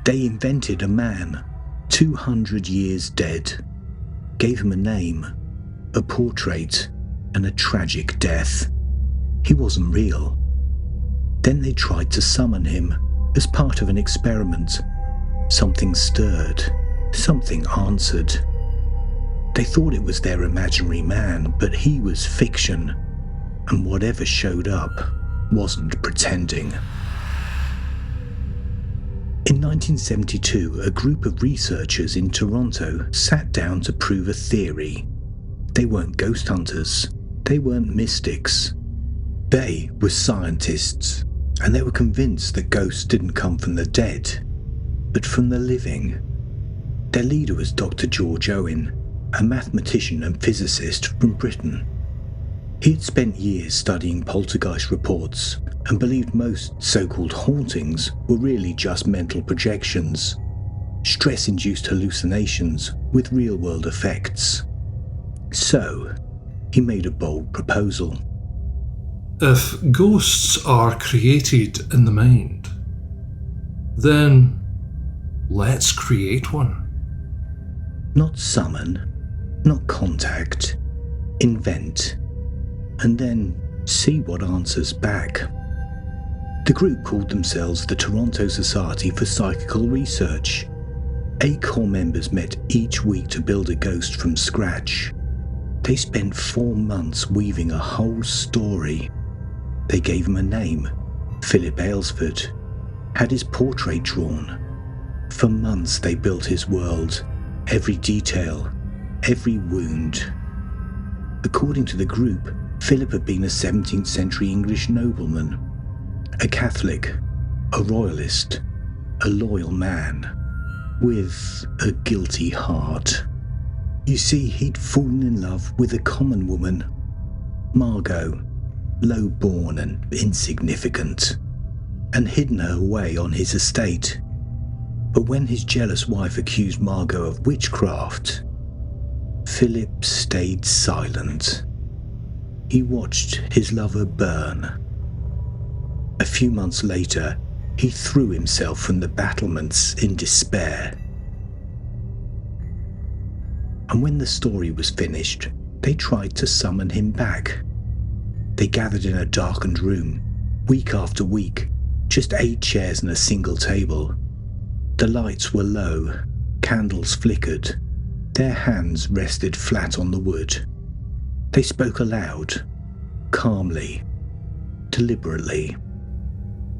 They invented a man, 200 years dead, gave him a name, a portrait, and a tragic death. He wasn't real. Then they tried to summon him as part of an experiment. Something stirred, something answered. They thought it was their imaginary man, but he was fiction, and whatever showed up wasn't pretending. In 1972, a group of researchers in Toronto sat down to prove a theory. They weren't ghost hunters. They weren't mystics. They were scientists, and they were convinced that ghosts didn't come from the dead, but from the living. Their leader was Dr. George Owen, a mathematician and physicist from Britain. He had spent years studying poltergeist reports and believed most so-called hauntings were really just mental projections, stress-induced hallucinations with real-world effects. So, he made a bold proposal. If ghosts are created in the mind, then let's create one. Not summon, not contact, invent, and then see what answers back. The group called themselves the Toronto Society for Psychical Research. 8 core members met each week to build a ghost from scratch. They spent 4 months weaving a whole story. They gave him a name, Philip Aylesford, had his portrait drawn. For months they built his world, every detail, every wound. According to the group, Philip had been a 17th century English nobleman, a Catholic, a royalist, a loyal man, with a guilty heart. You see, he'd fallen in love with a common woman, Margot, low-born and insignificant, and hidden her away on his estate. But when his jealous wife accused Margot of witchcraft, Philip stayed silent. He watched his lover burn. A few months later, he threw himself from the battlements in despair. And when the story was finished, they tried to summon him back. They gathered in a darkened room, week after week, just 8 chairs and a single table. The lights were low, candles flickered. Their hands rested flat on the wood. They spoke aloud, calmly, deliberately.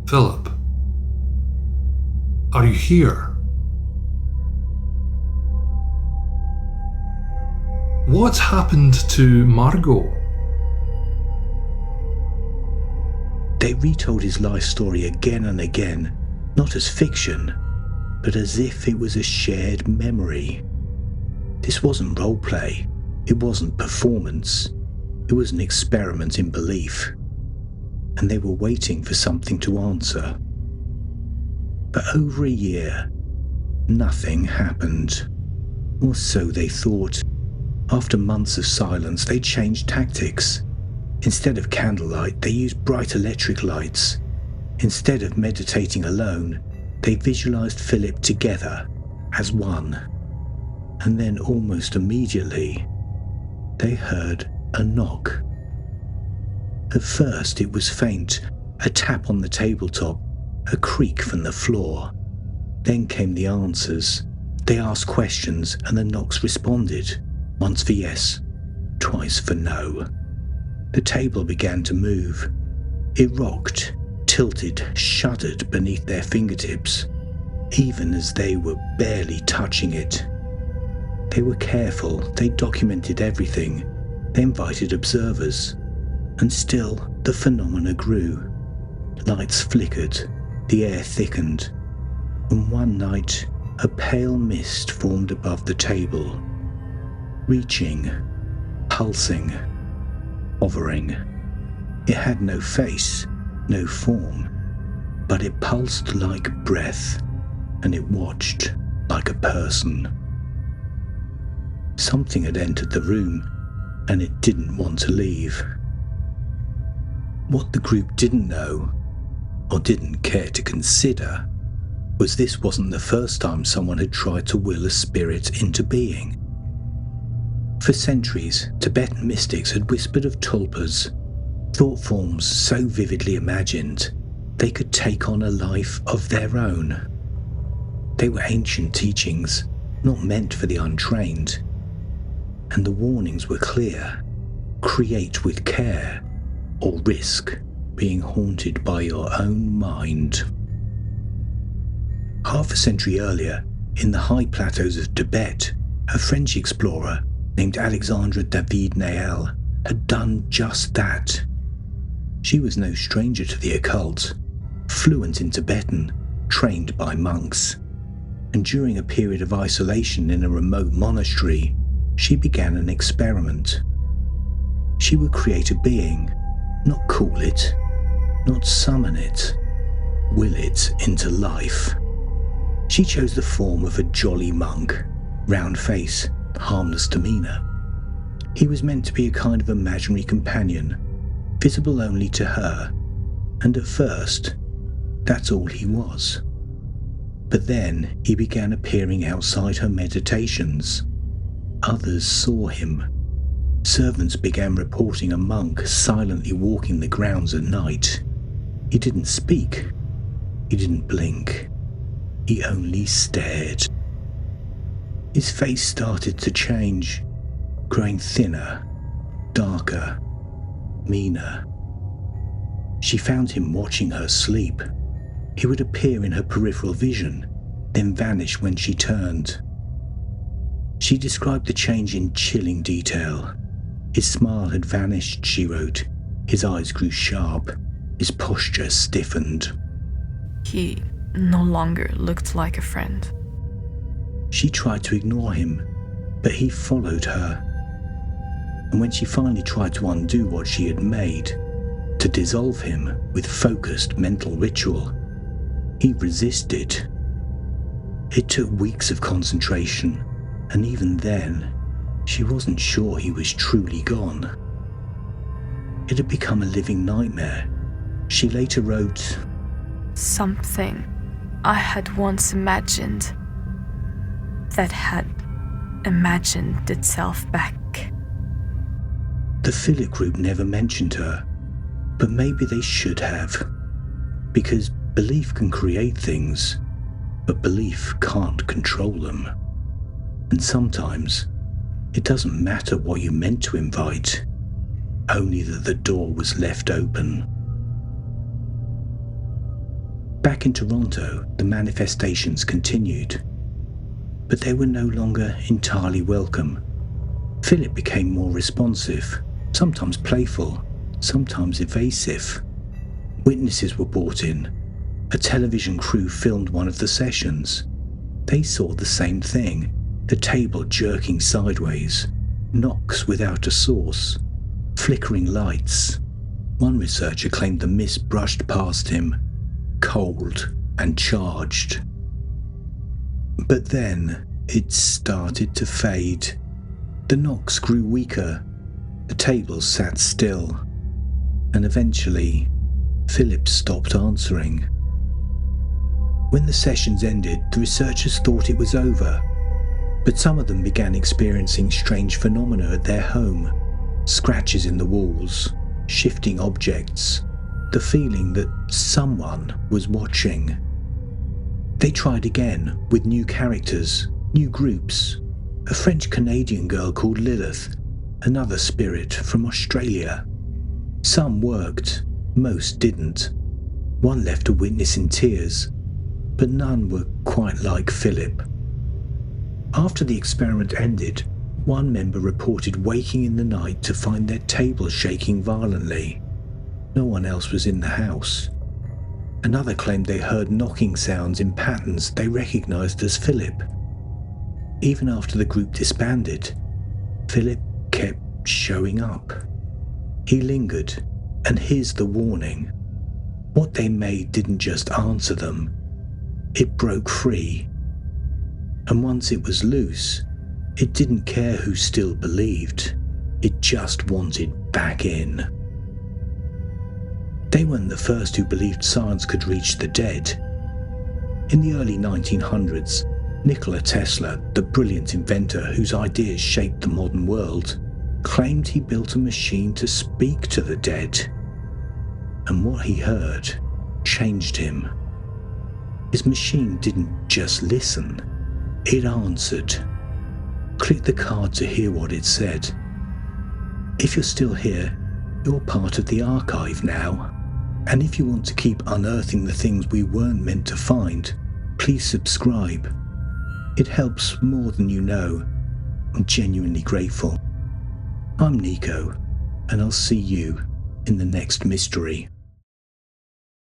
Philip, are you here? What happened to Margot? They retold his life story again and again, not as fiction, but as if it was a shared memory. This wasn't roleplay, it wasn't performance, it was an experiment in belief, and they were waiting for something to answer. But over a year, nothing happened, or so they thought. After months of silence, they changed tactics. Instead of candlelight, they used bright electric lights. Instead of meditating alone, they visualized Philip together as one. And then almost immediately, they heard a knock. At first it was faint, a tap on the tabletop, a creak from the floor. Then came the answers. They asked questions and the knocks responded, once for yes, twice for no. The table began to move. It rocked, tilted, shuddered beneath their fingertips, even as they were barely touching it. They were careful, they documented everything, they invited observers, and still the phenomena grew. Lights flickered, the air thickened, and one night a pale mist formed above the table, reaching, pulsing, hovering. It had no face, no form, but it pulsed like breath, and it watched like a person. Something had entered the room, and it didn't want to leave. What the group didn't know, or didn't care to consider, was this wasn't the first time someone had tried to will a spirit into being. For centuries, Tibetan mystics had whispered of tulpas, thoughtforms so vividly imagined they could take on a life of their own. They were ancient teachings, not meant for the untrained, and the warnings were clear: create with care, or risk being haunted by your own mind. Half a century earlier, in the high plateaus of Tibet, a French explorer named Alexandra David-Néel had done just that. She was no stranger to the occult, fluent in Tibetan, trained by monks, and during a period of isolation in a remote monastery, she began an experiment. She would create a being, not call it, not summon it, will it into life. She chose the form of a jolly monk, round face, harmless demeanour. He was meant to be a kind of imaginary companion, visible only to her, and at first, that's all he was. But then he began appearing outside her meditations. Others saw him. Servants began reporting a monk silently walking the grounds at night. He didn't speak. He didn't blink. He only stared. His face started to change, growing thinner, darker, meaner. She found him watching her sleep. He would appear in her peripheral vision, then vanish when she turned. She described the change in chilling detail. His smile had vanished, she wrote. His eyes grew sharp. His posture stiffened. He no longer looked like a friend. She tried to ignore him, but he followed her. And when she finally tried to undo what she had made, to dissolve him with focused mental ritual, he resisted. It took weeks of concentration, and even then, she wasn't sure he was truly gone. It had become a living nightmare. She later wrote, Something I had once imagined that had imagined itself back. The Philip group never mentioned her, but maybe they should have, because belief can create things, but belief can't control them. And sometimes it doesn't matter what you meant to invite, only that the door was left open. Back in Toronto, the manifestations continued, but they were no longer entirely welcome. Philip became more responsive, sometimes playful, sometimes evasive. Witnesses were brought in. A television crew filmed one of the sessions. They saw the same thing, the table jerking sideways, knocks without a source, flickering lights. One researcher claimed the mist brushed past him, cold and charged. But then it started to fade. The knocks grew weaker, the tables sat still, and eventually Philip stopped answering. When the sessions ended, the researchers thought it was over, but some of them began experiencing strange phenomena at their home. Scratches in the walls, shifting objects, the feeling that someone was watching. They tried again with new characters, new groups. A French-Canadian girl called Lilith, another spirit from Australia. Some worked, most didn't. One left a witness in tears, but none were quite like Philip. After the experiment ended, one member reported waking in the night to find their table shaking violently. No one else was in the house. Another claimed they heard knocking sounds in patterns they recognized as Philip. Even after the group disbanded, Philip kept showing up. He lingered, and here's the warning. What they made didn't just answer them, it broke free. And once it was loose, it didn't care who still believed, it just wanted back in. They weren't the first who believed science could reach the dead. In the early 1900s, Nikola Tesla, the brilliant inventor whose ideas shaped the modern world, claimed he built a machine to speak to the dead. And what he heard changed him. His machine didn't just listen, it answered. Click the card to hear what it said. If you're still here, you're part of the archive now. And if you want to keep unearthing the things we weren't meant to find, please subscribe. It helps more than you know. I'm genuinely grateful. I'm Nico, and I'll see you in the next mystery.